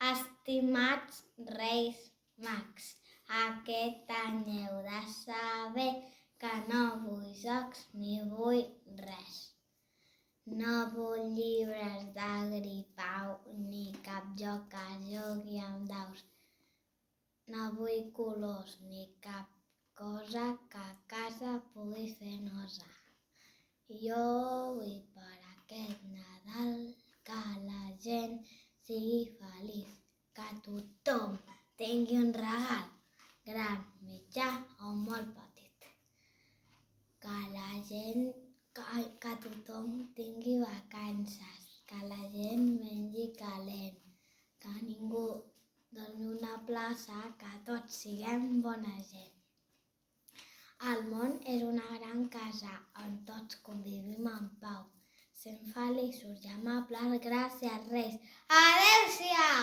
Estimats Reis Mags, aquest any heu de saber que no vull jocs ni vull res. No vull llibres de gripau ni cap joc que jugui amb daus. No vull colors ni cap cosa que a casa pugui fer nosa. Jo vull per aquest Nadal que la gent sigui feliç, que tothom tingui un regal, gran, mitjà o molt petit. Que tothom tingui vacances, que la gent mengi calent, que ningú dormi a una plaça, que tots siguem bona gent. El món és una gran casa on tots convivim en pau, sent feliços i amables. Gràcies, Reis. Adéu-siau!